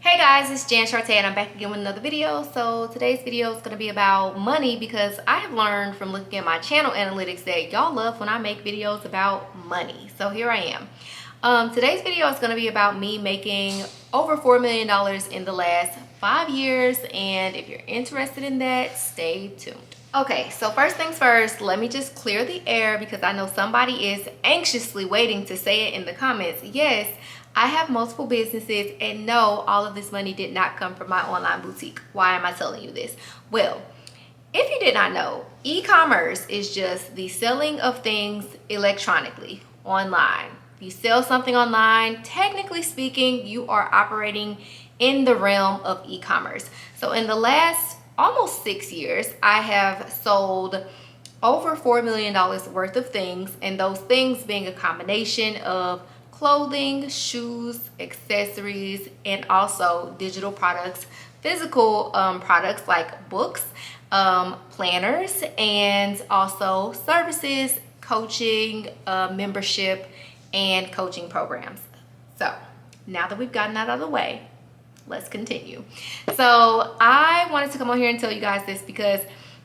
Hey guys, it's Jan Sharte and I'm back again with another video. So today's video is going to be about money because I have learned from looking at my channel analytics that y'all love when I make videos about money. So here I am. Today's video is going to be about me making over $4 million in the last 5 years, and if you're interested in that, stay tuned. Okay, so first things first, let me just clear the air because I know somebody is anxiously waiting to say it in the comments. Yes, I have multiple businesses, and no, all of this money did not come from my online boutique. Why am I telling you this? Well, if you did not know, e-commerce is just the selling of things electronically online. If you sell something online, technically speaking, you are operating in the realm of e-commerce. So in the last almost 6 years, I have sold over $4 million worth of things, and those things being a combination of clothing, shoes, accessories, and also digital products, physical products like books, planners, and also services, coaching, membership, and coaching programs. So now that we've gotten that out of the way, let's continue. So I wanted to come on here and tell you guys this because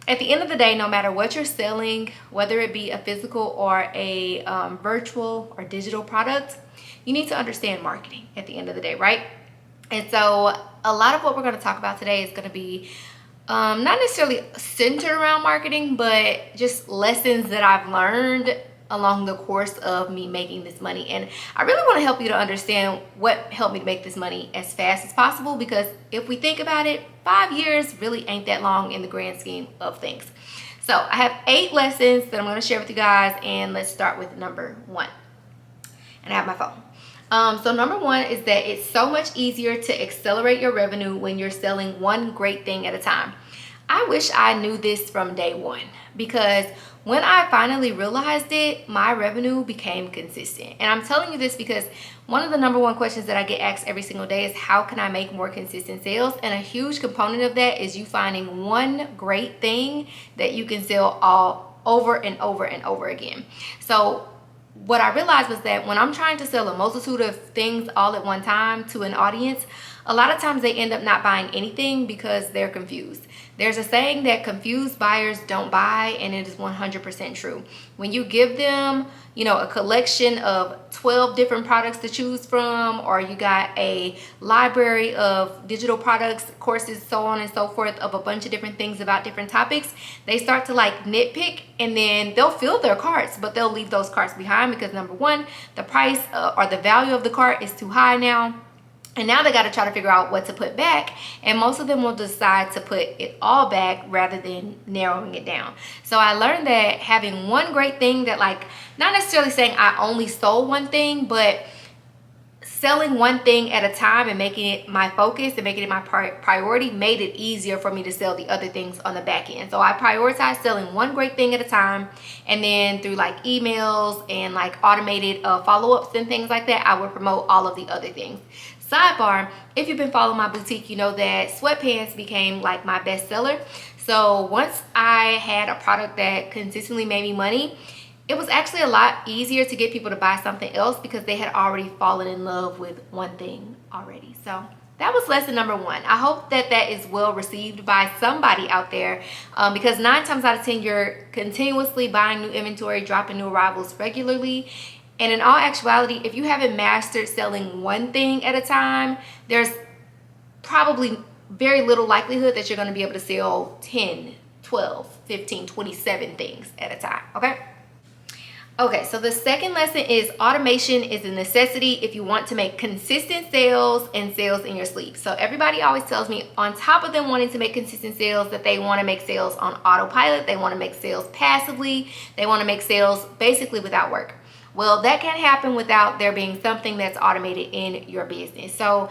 at the end of the day, no matter what you're selling, whether it be a physical or a virtual or digital product, you need to understand marketing at the end of the day, right? And so a lot of what we're going to talk about today is going to be not necessarily centered around marketing, but just lessons that I've learned along the course of me making this money. And I really want to help you to understand what helped me to make this money as fast as possible, because if we think about it, 5 years really ain't that long in the grand scheme of things. So I have 8 lessons that I'm going to share with you guys, and let's start with number 1. And I have my phone. So number 1 is that it's so much easier to accelerate your revenue when you're selling one great thing at a time. I wish I knew this from day one, because when I finally realized it, my revenue became consistent. And I'm telling you this because one of the number 1 questions that I get asked every single day is, how can I make more consistent sales? And a huge component of that is you finding one great thing that you can sell all over and over and over again. So what I realized was that when I'm trying to sell a multitude of things all at one time to an audience, a lot of times they end up not buying anything because they're confused. There's a saying that confused buyers don't buy, and it is 100% true. When you give them, a collection of 12 different products to choose from, or you got a library of digital products, courses, so on and so forth, of a bunch of different things about different topics, they start to nitpick, and then they'll fill their carts, but they'll leave those carts behind because number 1, the price or the value of the cart is too high now. And now they got to try to figure out what to put back, and most of them will decide to put it all back rather than narrowing it down. So I learned that having one great thing that, not necessarily saying I only sold one thing, but selling one thing at a time and making it my focus and making it my priority made it easier for me to sell the other things on the back end. So I prioritize selling one great thing at a time, and then through iteemails and automated follow-ups and things like that, I would promote all of the other things. Sidebar, if you've been following my boutique, you know that sweatpants became my best seller. So once I had a product that consistently made me money, it was actually a lot easier to get people to buy something else because they had already fallen in love with one thing already. So that was lesson number 1. I hope that that is well received by somebody out there, because 9 times out of 10, you're continuously buying new inventory, dropping new arrivals regularly. And in all actuality, if you haven't mastered selling one thing at a time, there's probably very little likelihood that you're going to be able to sell 10, 12, 15, 27 things at a time, okay? Okay, so the second lesson is automation is a necessity if you want to make consistent sales and sales in your sleep. So everybody always tells me, on top of them wanting to make consistent sales, that they want to make sales on autopilot, they want to make sales passively, they want to make sales basically without work. Well, that can't happen without there being something that's automated in your business. So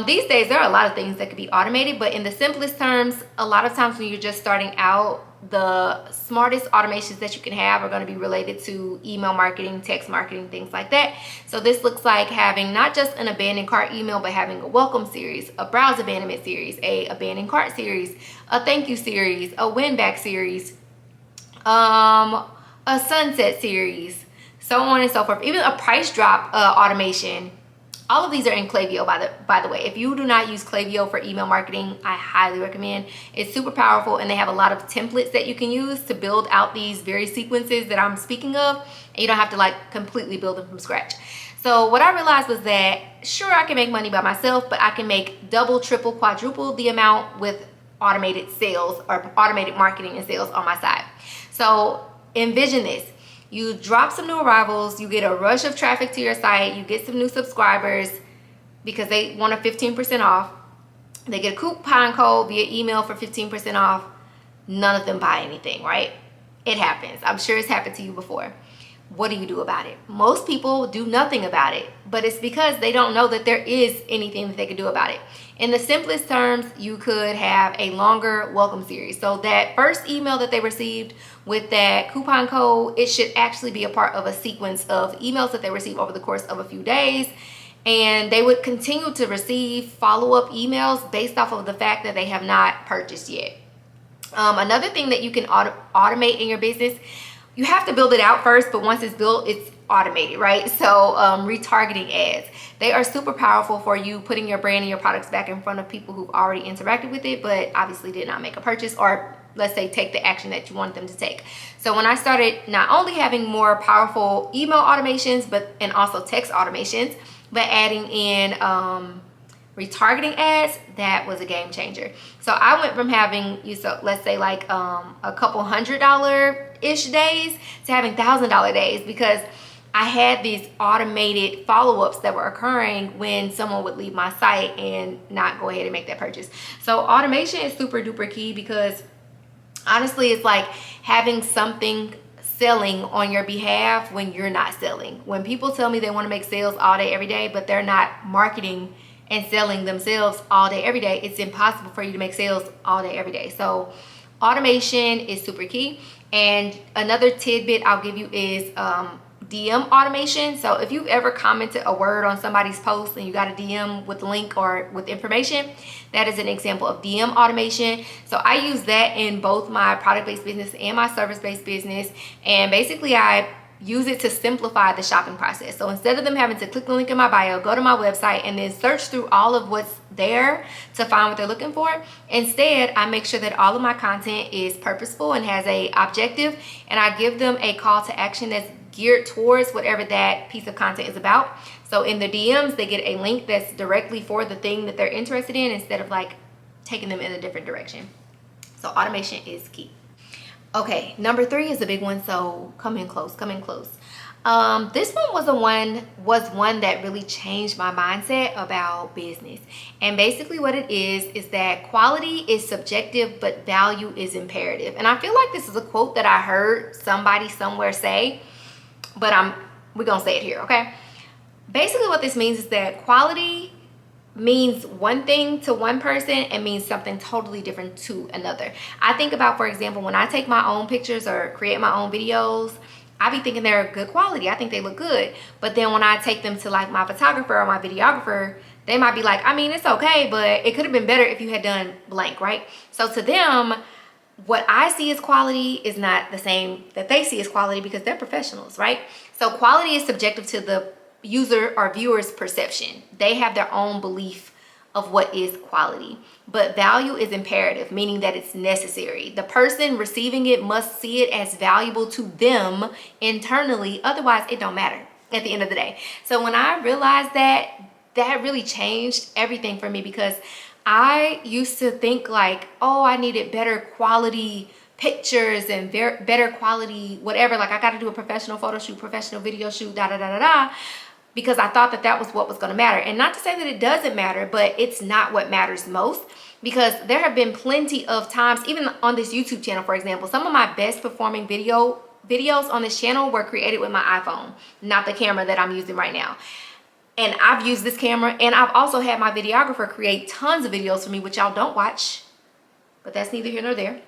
these days, there are a lot of things that could be automated, but in the simplest terms, a lot of times when you're just starting out, the smartest automations that you can have are going to be related to email marketing, text marketing, things like that. So this looks like having not just an abandoned cart email, but having a welcome series, a browse abandonment series, a abandoned cart series, a thank you series, a win back series, a sunset series, so on and so forth. Even a price drop automation All of these are in Klaviyo, by the way. If you do not use Klaviyo for email marketing, I highly recommend. It's super powerful, and they have a lot of templates that you can use to build out these very sequences that I'm speaking of, and you don't have to like completely build them from scratch. So what I realized was that sure, I can make money by myself, but I can make double, triple, quadruple the amount with automated sales or automated marketing and sales on my side. So envision this. You drop some new arrivals, you get a rush of traffic to your site, you get some new subscribers because they want a 15% off. They get a coupon code via email for 15% off. None of them buy anything, right? It happens. I'm sure it's happened to you before. What do you do about it? Most people do nothing about it, but it's because they don't know that there is anything that they can do about it. In the simplest terms, you could have a longer welcome series. So that first email that they received with that coupon code, it should actually be a part of a sequence of emails that they receive over the course of a few days. And they would continue to receive follow-up emails based off of the fact that they have not purchased yet. Another thing that you can automate in your business, you have to build it out first, but once it's built, it's automated, right? So retargeting ads, they are super powerful for you putting your brand and your products back in front of people who've already interacted with it, but obviously did not make a purchase, or let's say take the action that you want them to take. So when I started not only having more powerful email automations, and also text automations, but adding in retargeting ads, that was a game changer. So I went from having, let's say like a couple $100-ish days to having $1,000 days, because I had these automated follow-ups that were occurring when someone would leave my site and not go ahead and make that purchase. So automation is super duper key, because honestly, it's like having something selling on your behalf when you're not selling. When people tell me they want to make sales all day, every day, but they're not marketing and selling themselves all day, every day, it's impossible for you to make sales all day, every day. So automation is super key. And another tidbit I'll give you is DM automation. So if you've ever commented a word on somebody's post and you got a DM with a link or with information, that is an example of DM automation. So I use that in both my product-based business and my service-based business. And basically I use it to simplify the shopping process. So instead of them having to click the link in my bio, go to my website, and then search through all of what's there to find what they're looking for, instead I make sure that all of my content is purposeful and has a objective, and I give them a call to action that's geared towards whatever that piece of content is about. So in the DMs, they get a link that's directly for the thing that they're interested in, instead of like taking them in a different direction. So automation is key. Okay, number 3 is a big one, so come in close, come in close. This one was one that really changed my mindset about business. And basically what it is that quality is subjective, but value is imperative. And I feel like this is a quote that I heard somebody somewhere say, but we're gonna say it here, okay? Basically what this means is that quality means one thing to one person and means something totally different to another. I think about, for example, when I take my own pictures or create my own videos, I be thinking they're good quality. I think they look good. But then when I take them to like my photographer or my videographer, they might be like, I mean, it's okay, but it could have been better if you had done blank, right? So to them, what I see as quality is not the same that they see as quality, because they're professionals, right? So quality is subjective to the user or viewer's perception. They have their own belief of what is quality. But value is imperative, meaning that it's necessary. The person receiving it must see it as valuable to them internally. Otherwise, it don't matter at the end of the day. So when I realized that, that really changed everything for me, because I used to think like, oh, I needed better quality pictures and better quality whatever. Like I got to do a professional photo shoot, professional video shoot, because I thought that that was what was going to matter. And not to say that it doesn't matter, but it's not what matters most, because there have been plenty of times, even on this YouTube channel, for example, some of my best performing videos on this channel were created with my iPhone, not the camera that I'm using right now. And I've used this camera, and I've also had my videographer create tons of videos for me, which y'all don't watch, but that's neither here nor there.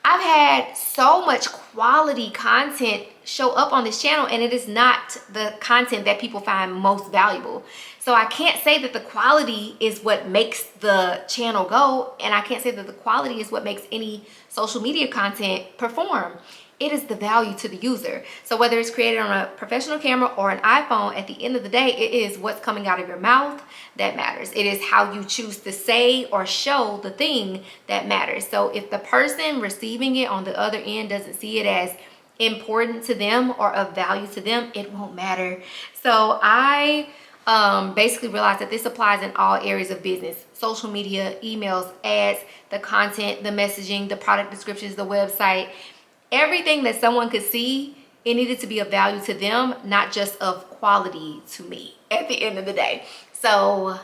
I've had so much quality content show up on this channel and it is not the content that people find most valuable. So I can't say that the quality is what makes the channel go, and I can't say that the quality is what makes any social media content perform. It is the value to the user. So whether it's created on a professional camera or an iPhone, at the end of the day, it is what's coming out of your mouth that matters. It is how you choose to say or show the thing that matters. So if the person receiving it on the other end doesn't see it as important to them or of value to them, it won't matter. So I basically realized that this applies in all areas of business: social media, emails, ads, the content, the messaging, the product descriptions, the website. Everything that someone could see, it needed to be of value to them, not just of quality to me at the end of the day. So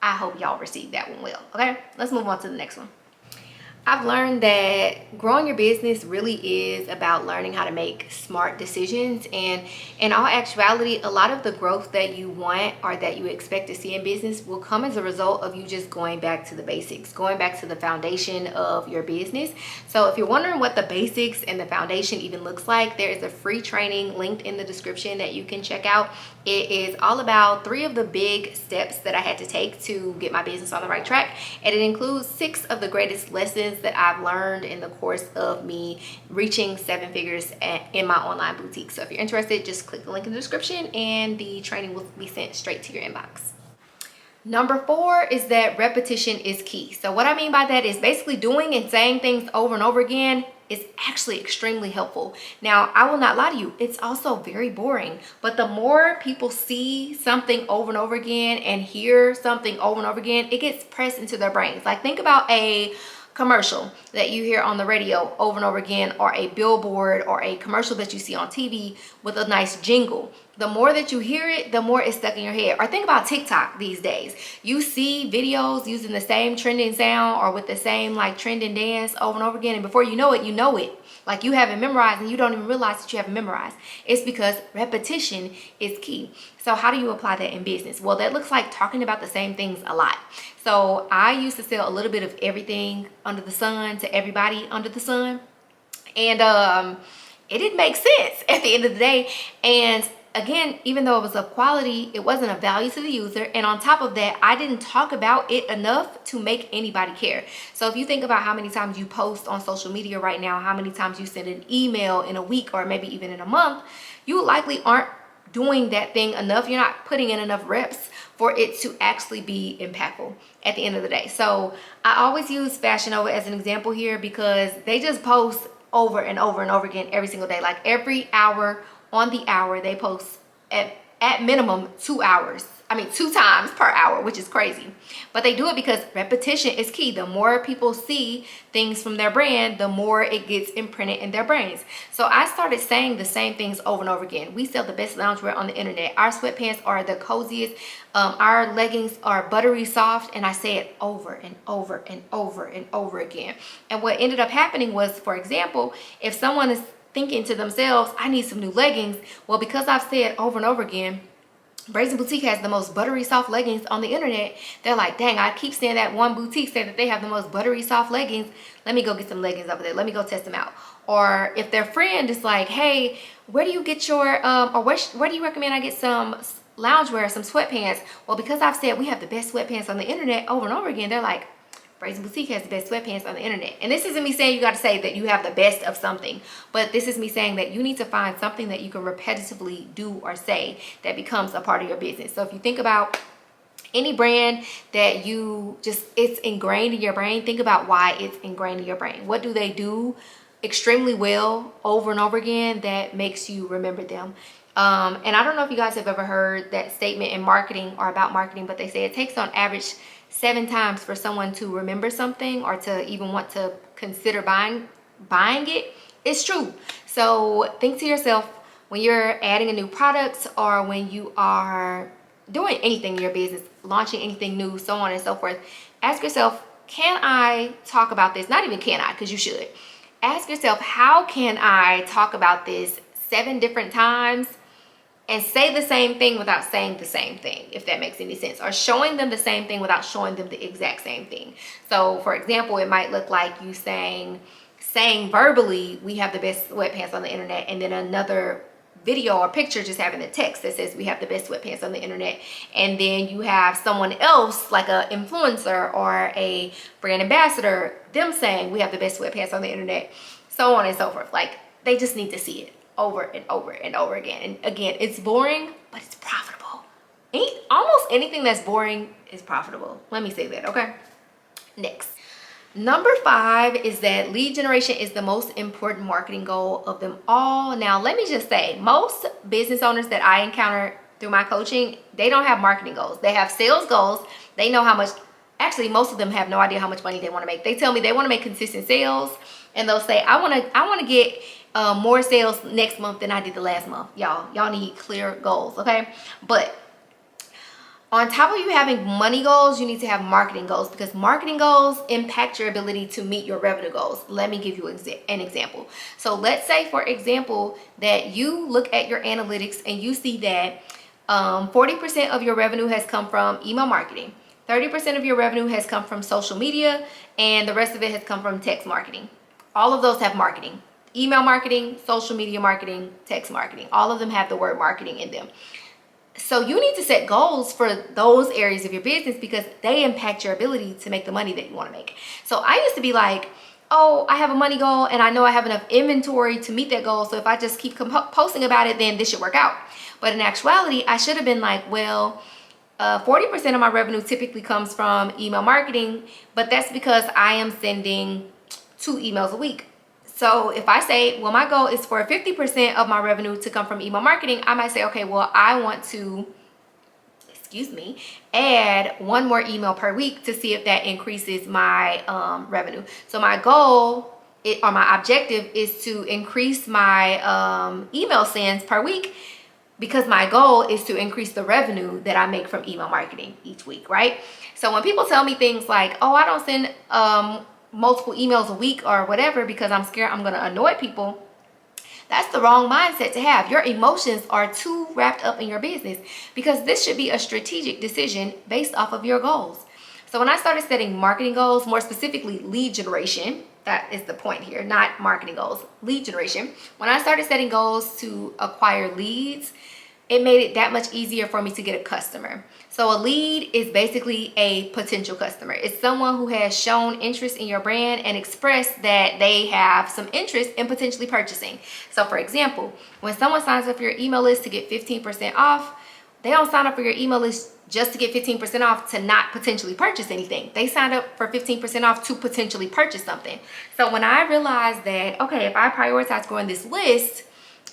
I hope y'all received that one well. Okay, let's move on to the next one. I've learned that growing your business really is about learning how to make smart decisions, and in all actuality, a lot of the growth that you want or that you expect to see in business will come as a result of you just going back to the basics, going back to the foundation of your business. So if you're wondering what the basics and the foundation even looks like, there is a free training linked in the description that you can check out. It is all about 3 of the big steps that I had to take to get my business on the right track, and it includes 6 of the greatest lessons that I've learned in the course of me reaching 7 figures in my online boutique. So if you're interested, just click the link in the description and the training will be sent straight to your inbox. Number 4 is that repetition is key. So what I mean by that is basically doing and saying things over and over again is actually extremely helpful. Now, I will not lie to you, it's also very boring, but the more people see something over and over again and hear something over and over again, it gets pressed into their brains. Like, think about a commercial that you hear on the radio over and over again, or a billboard, or a commercial that you see on TV with a nice jingle. The more that you hear it, the more it's stuck in your head. Or think about TikTok these days. You see videos using the same trending sound or with the same like trending dance over and over again, and before you know it, like you have it memorized and you don't even realize that you have it memorized. It's because repetition is key. So how do you apply that in business? Well, that looks like talking about the same things a lot. So I used to sell a little bit of everything under the sun to everybody under the sun, and it didn't make sense at the end of the day. And again, even though it was of quality, it wasn't of value to the user. And on top of that, I didn't talk about it enough to make anybody care. So if you think about how many times you post on social media right now, how many times you send an email in a week or maybe even in a month, you likely aren't doing that thing enough. You're not putting in enough reps for it to actually be impactful at the end of the day. So I always use Fashion Nova as an example here, because they just post over and over and over again every single day. Like every hour on the hour, they post at minimum 2 hours. I mean, 2 times per hour, which is crazy. But they do it because repetition is key. The more people see things from their brand, the more it gets imprinted in their brains. So I started saying the same things over and over again. We sell the best loungewear on the internet. Our sweatpants are the coziest. Our leggings are buttery soft. And I say it over and over and over and over again. And what ended up happening was, for example, if someone is thinking to themselves, I need some new leggings. Well, because I've said over and over again, Brazen Boutique has the most buttery soft leggings on the internet. They're like, dang, I keep seeing that one boutique say that they have the most buttery soft leggings. Let me go get some leggings over there. Let me go test them out. Or if their friend is like, hey, where do you get your, where do you recommend I get some loungewear, some sweatpants? Well, because I've said we have the best sweatpants on the internet over and over again, they're like, Brazen Boutique has the best sweatpants on the internet. And this isn't me saying you got to say that you have the best of something, but this is me saying that you need to find something that you can repetitively do or say that becomes a part of your business. So if you think about any brand that you just, it's ingrained in your brain, think about why it's ingrained in your brain. What do they do extremely well over and over again that makes you remember them? And I don't know if you guys have ever heard that statement in marketing or about marketing, but they say it takes on average 7 times for someone to remember something or to even want to consider buying it. It's true. So think to yourself, when you're adding a new product or when you are doing anything in your business, launching anything new, so on and so forth, ask yourself, can I talk about this? Not even can I, because you should. Ask yourself, how can I talk about this 7 different times and say the same thing without saying the same thing, if that makes any sense, or showing them the same thing without showing them the exact same thing. So for example, it might look like you saying saying verbally, we have the best sweatpants on the internet, and then another video or picture just having the text that says we have the best sweatpants on the internet, and then you have someone else like a influencer or a brand ambassador, them saying we have the best sweatpants on the internet, so on and so forth. Like, they just need to see it over and over and over again. And again, it's boring, but it's profitable. Almost anything that's boring is profitable. Let me say that, okay? Next. Number 5 is that lead generation is the most important marketing goal of them all. Now, let me just say, most business owners that I encounter through my coaching, they don't have marketing goals. They have sales goals. They know how much, actually, most of them have no idea how much money they want to make. They tell me they want to make consistent sales, and they'll say, I want to get more sales next month than I did the last month. Y'all need clear goals, okay? But on top of you having money goals, you need to have marketing goals, because marketing goals impact your ability to meet your revenue goals. Let me give you an example. So let's say, for example, that you look at your analytics and you see that 40% of your revenue has come from email marketing, 30% of your revenue has come from social media, and the rest of it has come from text marketing. All of those have marketing. Email marketing, social media marketing, text marketing. All of them have the word marketing in them. So you need to set goals for those areas of your business, because they impact your ability to make the money that you want to make. So I used to be like, oh, I have a money goal and I know I have enough inventory to meet that goal, so if I just keep posting about it, then this should work out. But in actuality, I should have been like, well, 40% of my revenue typically comes from email marketing, but that's because I am sending 2 emails a week. So if I say, well, my goal is for 50% of my revenue to come from email marketing, I might say, okay, well, I want to, add 1 more email per week to see if that increases my revenue. So my goal or my objective is to increase my email sends per week, because my goal is to increase the revenue that I make from email marketing each week, right? So when people tell me things like, oh, I don't send multiple emails a week or whatever because I'm scared I'm going to annoy people, that's the wrong mindset to have. Your emotions are too wrapped up in your business, because this should be a strategic decision based off of your goals. So when I started setting marketing goals, more specifically lead generation, that is the point here, not marketing goals, lead generation. When I started setting goals to acquire leads, it made it that much easier for me to get a customer. So a lead is basically a potential customer. It's someone who has shown interest in your brand and expressed that they have some interest in potentially purchasing. So for example, when someone signs up for your email list to get 15% off, they don't sign up for your email list just to get 15% off to not potentially purchase anything. They signed up for 15% off to potentially purchase something. So when I realized that, okay, if I prioritize growing this list,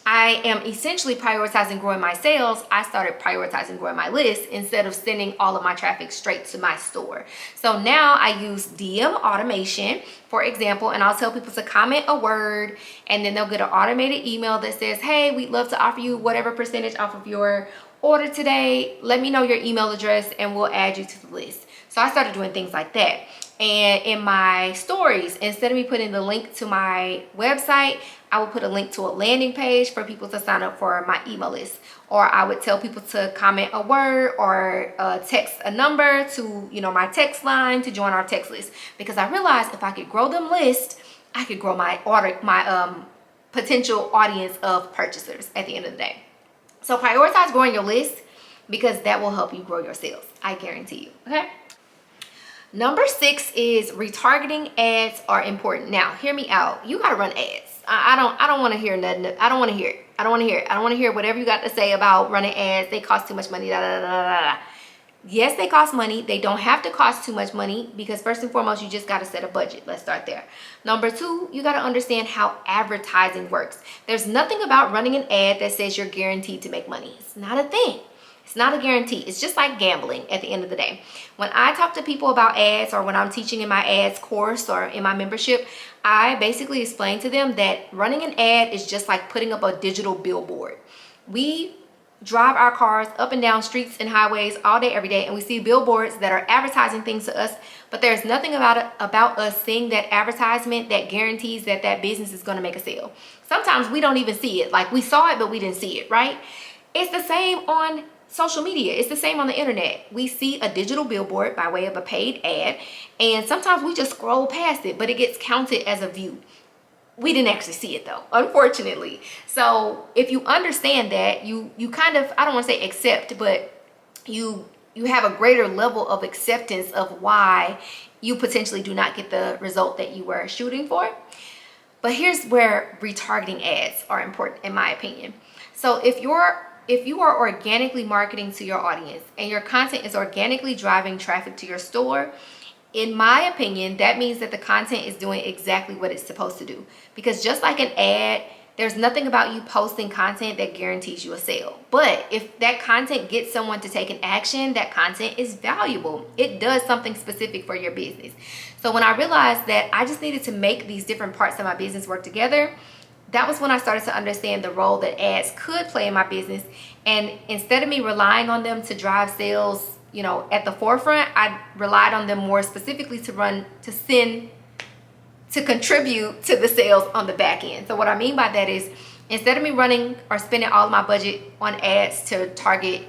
I am essentially prioritizing growing my sales, I started prioritizing growing my list instead of sending all of my traffic straight to my store. So now I use DM automation, for example, and I'll tell people to comment a word, and then they'll get an automated email that says, hey, we'd love to offer you whatever percentage off of your order today. Let me know your email address and we'll add you to the list. So I started doing things like that. And in my stories, instead of me putting the link to my website, I would put a link to a landing page for people to sign up for my email list. Or I would tell people to comment a word or text a number to, my text line to join our text list. Because I realized if I could grow them list, I could grow my potential audience of purchasers at the end of the day. So prioritize growing your list, because that will help you grow your sales. I guarantee you, okay? Number 6 is retargeting ads are important. Now, hear me out. You gotta run ads. I don't want to hear nothing. I don't want to hear it. I don't want to hear it. I don't want to hear whatever you got to say about running ads. They cost too much money. Da, da, da, da, da. Yes, they cost money. They don't have to cost too much money, because first and foremost, you just got to set a budget. Let's start there. Number 2, you got to understand how advertising works. There's nothing about running an ad that says you're guaranteed to make money. It's not a thing. It's not a guarantee. It's just like gambling at the end of the day. When I talk to people about ads, or when I'm teaching in my ads course or in my membership, I basically explain to them that running an ad is just like putting up a digital billboard. We drive our cars up and down streets and highways all day, every day, and we see billboards that are advertising things to us, but there's nothing about us seeing that advertisement that guarantees that that business is going to make a sale. Sometimes we don't even see it. Like, we saw it, but we didn't see it, right? It's the same on social media. It's the same on the internet. We see a digital billboard by way of a paid ad, and sometimes we just scroll past it, but it gets counted as a view. We didn't actually see it though, unfortunately. So if you understand that, you kind of, I don't want to say accept, but you have a greater level of acceptance of why you potentially do not get the result that you were shooting for. But here's where retargeting ads are important, in my opinion. So if you are organically marketing to your audience and your content is organically driving traffic to your store, in my opinion, that means that the content is doing exactly what it's supposed to do. Because just like an ad, there's nothing about you posting content that guarantees you a sale. But if that content gets someone to take an action, that content is valuable. It does something specific for your business. So when I realized that I just needed to make these different parts of my business work together, that was when I started to understand the role that ads could play in my business. And instead of me relying on them to drive sales, you know, at the forefront, I relied on them more specifically to contribute to the sales on the back end. So what I mean by that is, instead of me running or spending all of my budget on ads to target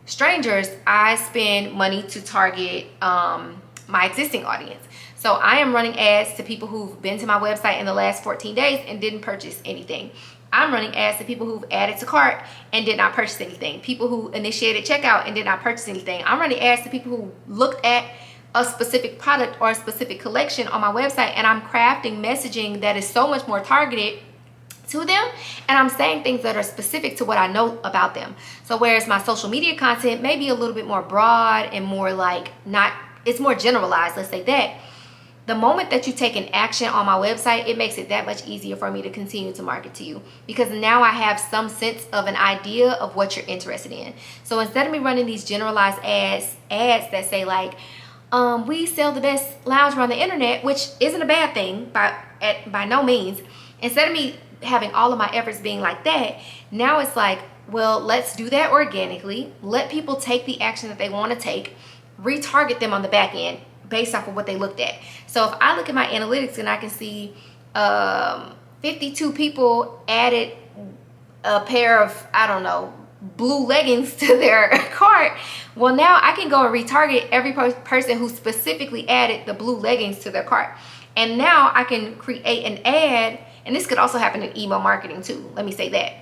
strangers, I spend money to target my existing audience. So I am running ads to people who've been to my website in the last 14 days and didn't purchase anything. I'm running ads to people who've added to cart and did not purchase anything. People who initiated checkout and did not purchase anything. I'm running ads to people who looked at a specific product or a specific collection on my website, and I'm crafting messaging that is so much more targeted to them, and I'm saying things that are specific to what I know about them. So whereas my social media content may be a little bit more broad and more like it's more generalized, let's say that. The moment that you take an action on my website, it makes it that much easier for me to continue to market to you, because now I have some sense of an idea of what you're interested in. So instead of me running these generalized ads that say like, we sell the best loungewear on the internet, which isn't a bad thing by no means. Instead of me having all of my efforts being like that, now it's like, well, let's do that organically. Let people take the action that they want to take, retarget them on the back end based off of what they looked at. So if I look at my analytics and I can see 52 people added a pair of, I don't know, blue leggings to their cart, well, now I can go and retarget every person who specifically added the blue leggings to their cart. And now I can create an ad, and this could also happen in email marketing too, let me say that.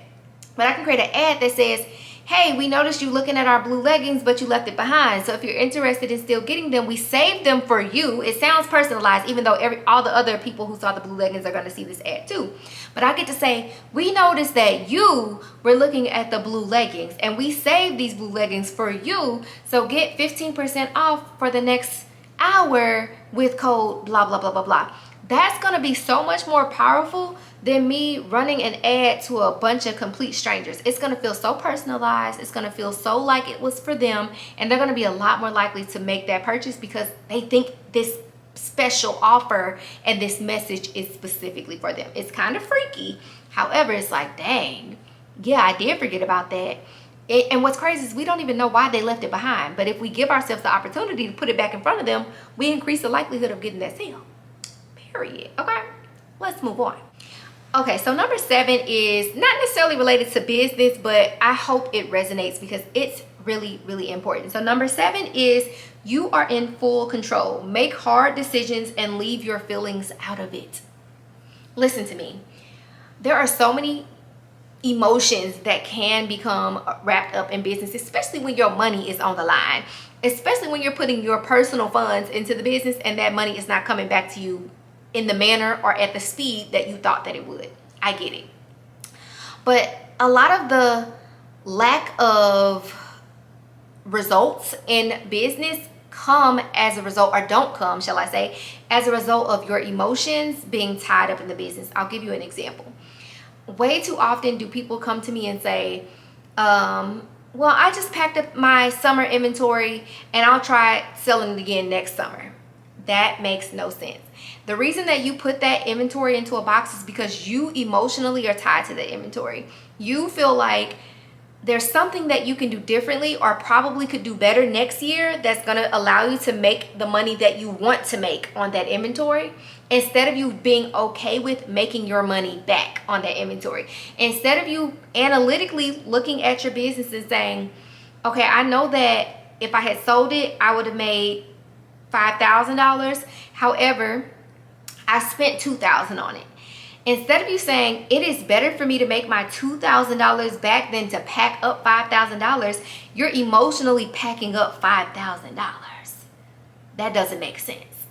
But I can create an ad that says, hey, we noticed you looking at our blue leggings, but you left it behind. So if you're interested in still getting them, we saved them for you. It sounds personalized, even though all the other people who saw the blue leggings are going to see this ad too. But I get to say, we noticed that you were looking at the blue leggings, and we saved these blue leggings for you. So get 15% off for the next hour with code blah, blah, blah, blah, blah. That's going to be so much more powerful than me running an ad to a bunch of complete strangers. It's going to feel so personalized. It's going to feel so like it was for them. And they're going to be a lot more likely to make that purchase because they think this special offer and this message is specifically for them. It's kind of freaky. However, it's like, dang, yeah, I did forget about that. And what's crazy is we don't even know why they left it behind. But if we give ourselves the opportunity to put it back in front of them, we increase the likelihood of getting that sale. Period. Okay, let's move on. Okay, so number 7 is not necessarily related to business, but I hope it resonates because it's really, really important. So number 7 is you are in full control. Make hard decisions and leave your feelings out of it. Listen to me. There are so many emotions that can become wrapped up in business, especially when your money is on the line, especially when you're putting your personal funds into the business and that money is not coming back to you in the manner or at the speed that you thought that it would. I get it. But a lot of the lack of results in business come as a result, or don't come, shall I say, as a result of your emotions being tied up in the business. I'll give you an example. Way too often do people come to me and say, well, I just packed up my summer inventory and I'll try selling it again next summer. That makes no sense. The reason that you put that inventory into a box is because you emotionally are tied to the inventory. You feel like there's something that you can do differently or probably could do better next year that's going to allow you to make the money that you want to make on that inventory, instead of you being okay with making your money back on that inventory. Instead of you analytically looking at your business and saying, okay, I know that if I had sold it, I would have made $5,000. However, I spent $2,000 on it. Instead of you saying, it is better for me to make my $2,000 back than to pack up $5,000, you're emotionally packing up $5,000. That doesn't make sense.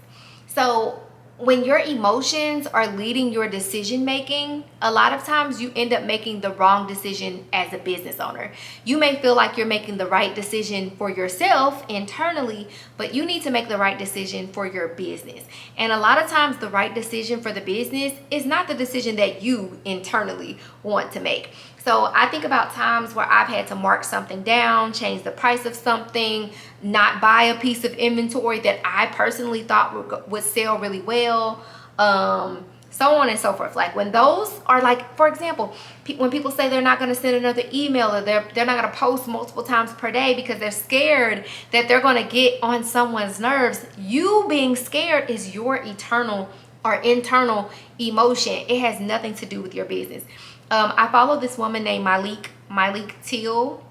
So when your emotions are leading your decision making, a lot of times you end up making the wrong decision as a business owner. You may feel like you're making the right decision for yourself internally, but you need to make the right decision for your business. And a lot of times the right decision for the business is not the decision that you internally want to make. So I think about times where I've had to mark something down, change the price of something, not buy a piece of inventory that I personally thought would sell really well, so on and so forth. Like when those are like, for example, when people say they're not going to send another email, or they're not going to post multiple times per day because they're scared that they're going to get on someone's nerves. You being scared is your eternal or internal emotion. It has nothing to do with your business. I follow this woman named Malik Teal.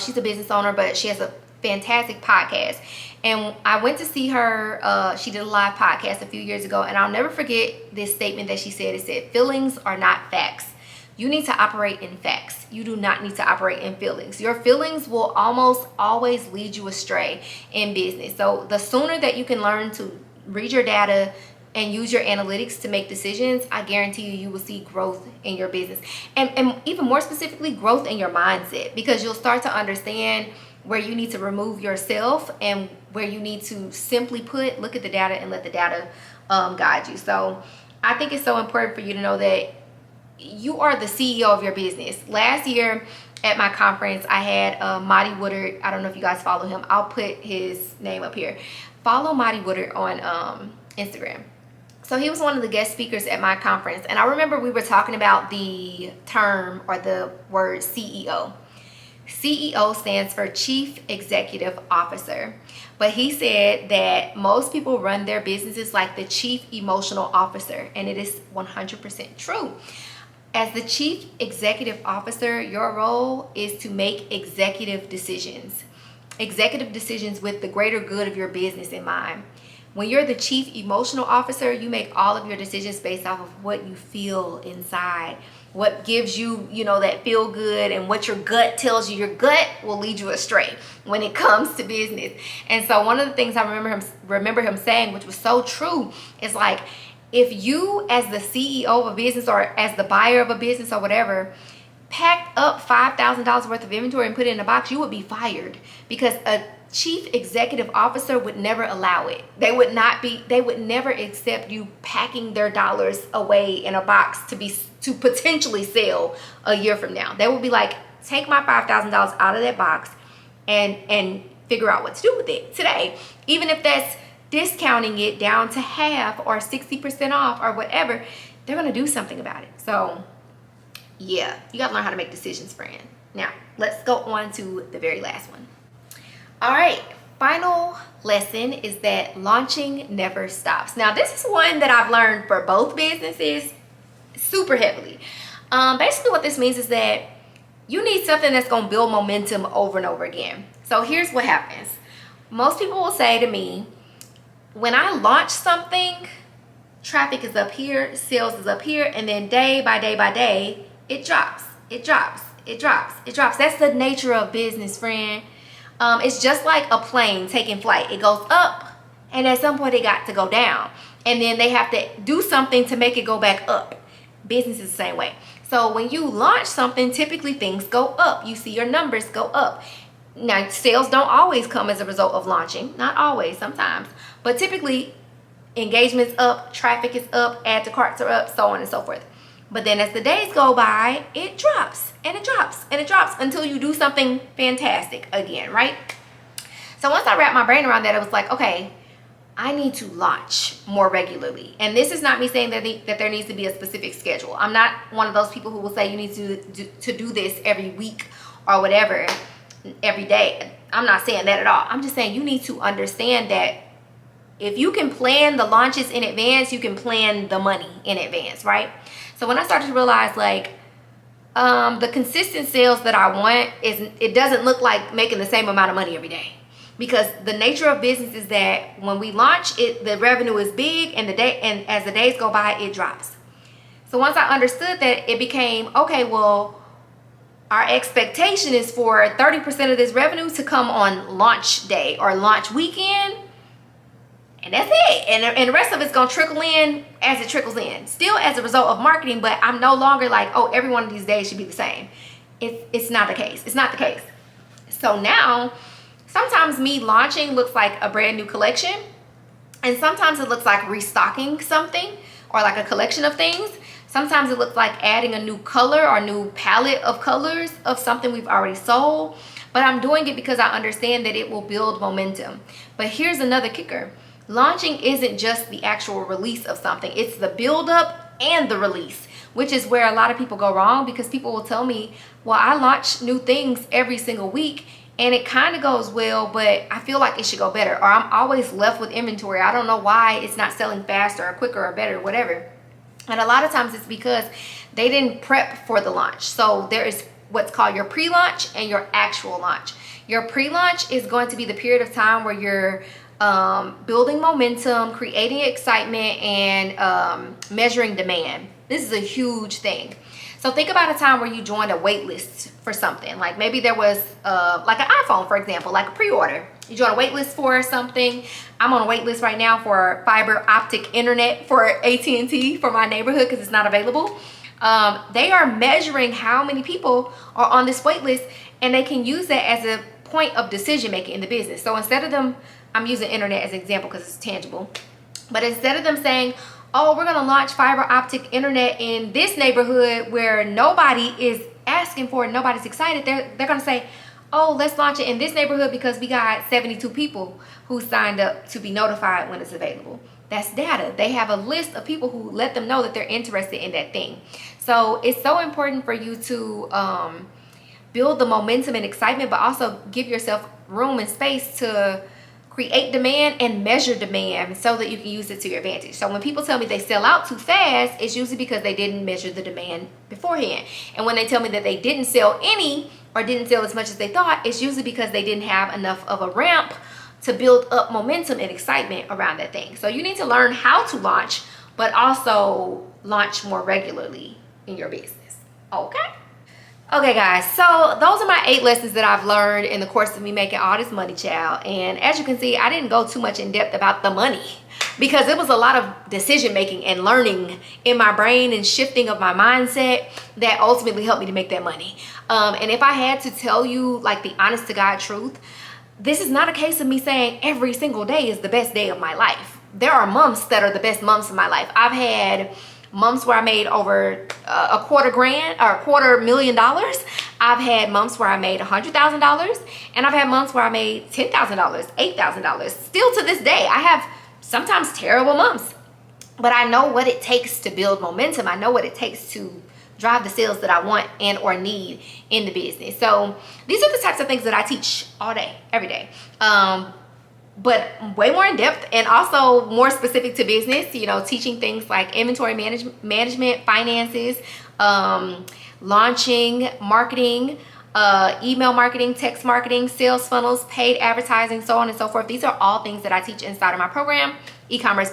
She's a business owner, but she has a fantastic podcast. And I went to see her. She did a live podcast a few years ago, and I'll never forget this statement that she said. It said, feelings are not facts. You need to operate in facts. You do not need to operate in feelings. Your feelings will almost always lead you astray in business. So the sooner that you can learn to read your data and use your analytics to make decisions, I guarantee you will see growth in your business. And even more specifically, growth in your mindset, because you'll start to understand where you need to remove yourself and where you need to simply look at the data and let the data guide you. So I think it's so important for you to know that you are the CEO of your business. Last year at my conference, I had Marty Woodard. I don't know if you guys follow him. I'll put his name up here. Follow Marty Woodard on Instagram. So he was one of the guest speakers at my conference. And I remember we were talking about the term or the word CEO. CEO stands for Chief Executive Officer. But he said that most people run their businesses like the Chief Emotional Officer. And it is 100% true. As the Chief Executive Officer, your role is to make executive decisions. Executive decisions with the greater good of your business in mind. When you're the Chief Emotional Officer, you make all of your decisions based off of what you feel inside, what gives you, that feel good, and what your gut tells you. Your gut will lead you astray when it comes to business. And so one of the things I remember him saying, which was so true, is like, if you as the CEO of a business or as the buyer of a business or whatever, packed up $5,000 worth of inventory and put it in a box, you would be fired, because a Chief Executive Officer would never allow it. They would never accept you packing their dollars away in a box to potentially sell a year from now. They would be like, take my $5,000 out of that box and figure out what to do with it today. Even if that's discounting it down to half or 60% off or whatever, they're gonna do something about it. So yeah, you gotta learn how to make decisions, friend. Now, let's go on to the very last one. All right, final lesson is that launching never stops. Now, this is one that I've learned for both businesses super heavily. Basically what this means is that you need something that's gonna build momentum over and over again. So here's what happens. Most people will say to me, when I launch something, traffic is up here, sales is up here, and then day by day by day, it drops, it drops, it drops, it drops. That's the nature of business, friend. It's just like a plane taking flight. It goes up, and at some point it got to go down. And then they have to do something to make it go back up. Business is the same way. So when you launch something, typically things go up. You see your numbers go up. Now, sales don't always come as a result of launching. Not always, sometimes. But typically, engagement's up, traffic is up, add to carts are up, so on and so forth. But then as the days go by, it drops and it drops and it drops until you do something fantastic again, right? So once I wrapped my brain around that, I was like, okay, I need to launch more regularly. And this is not me saying that there needs to be a specific schedule. I'm not one of those people who will say you need to do this every week or whatever, every day. I'm not saying that at all. I'm just saying you need to understand that if you can plan the launches in advance, you can plan the money in advance, right? So when I started to realize like the consistent sales that I want, it doesn't look like making the same amount of money every day. Because the nature of business is that when we launch it, the revenue is big, and as the days go by, it drops. So once I understood that, it became, okay, well, our expectation is for 30% of this revenue to come on launch day or launch weekend. And that's it. And the rest of it's going to trickle in as it trickles in. Still as a result of marketing, but I'm no longer like, oh, every one of these days should be the same. It's not the case. It's not the case. So now, sometimes me launching looks like a brand new collection. And sometimes it looks like restocking something or like a collection of things. Sometimes it looks like adding a new color or new palette of colors of something we've already sold. But I'm doing it because I understand that it will build momentum. But here's another kicker. Launching isn't just the actual release of something. It's the build-up and the release, which is where a lot of people go wrong, because people will tell me, well, I launch new things every single week and it kind of goes well, but I feel like it should go better. Or I'm always left with inventory. I don't know why it's not selling faster or quicker or better, whatever. And a lot of times it's because they didn't prep for the launch. So there is what's called your pre-launch and your actual launch. Your pre-launch is going to be the period of time where you're building momentum, creating excitement, and measuring demand. This is a huge thing. So think about a time where you joined a wait list for something. Like maybe there was like an iPhone, for example, like a pre-order. You join a wait list for something. I'm on a wait list right now for fiber optic internet for AT&T for my neighborhood because it's not available. They are measuring how many people are on this wait list, and they can use that as a point of decision making in the business. So instead of them, I'm using internet as an example because it's tangible, but instead of them saying, oh, we're gonna launch fiber optic internet in this neighborhood where nobody is asking for it, nobody's excited, they're gonna say, oh, let's launch it in this neighborhood because we got 72 people who signed up to be notified when it's available. That's data. They have a list of people who let them know that they're interested in that thing. So it's so important for you to build the momentum and excitement, but also give yourself room and space to create demand and measure demand so that you can use it to your advantage. So when people tell me they sell out too fast, it's usually because they didn't measure the demand beforehand. And when they tell me that they didn't sell any or didn't sell as much as they thought, it's usually because they didn't have enough of a ramp to build up momentum and excitement around that thing. So you need to learn how to launch, but also launch more regularly in your business. Okay? Okay guys, so those are my 8 lessons that I've learned in the course of me making all this money, child. And as you can see, I didn't go too much in depth about the money because it was a lot of decision making and learning in my brain and shifting of my mindset that ultimately helped me to make that money. And if I had to tell you like the honest to God truth, this is not a case of me saying every single day is the best day of my life. There are months that are the best months of my life. I've had months where I made over $250,000. I've had months where I made $100,000, and I've had months where I made $10,000, $8,000. Still to this day, I have sometimes terrible months, but I know what it takes to build momentum. I know what it takes to drive the sales that I want and or need in the business. So these are the types of things that I teach all day, every day. But way more in depth and also more specific to business, you know, teaching things like inventory management, finances, launching, marketing, email marketing, text marketing, sales funnels, paid advertising, so on and so forth. These are all things that I teach inside of my program, e-commerce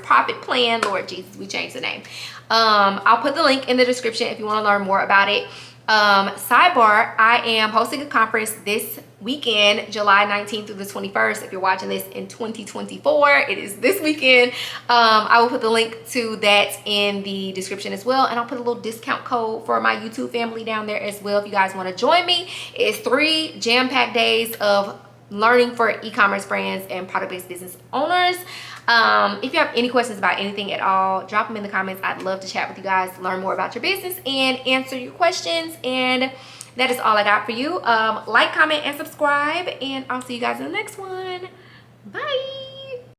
profit plan. Lord Jesus, we changed the name. I'll put the link in the description if you want to learn more about it. Sidebar, I am hosting a conference this weekend, July 19th through the 21st. If you're watching this in 2024, it is this weekend. I will put the link to that in the description as well, and I'll put a little discount code for my YouTube family down there as well if you guys want to join me. It's 3 jam-packed days of learning for e-commerce brands and product-based business owners. If you have any questions about anything at all, drop them in the comments. I'd love to chat with you guys, learn more about your business, and answer your questions. And that is all I got for you. Like, comment, and subscribe, and I'll see you guys in the next one. Bye.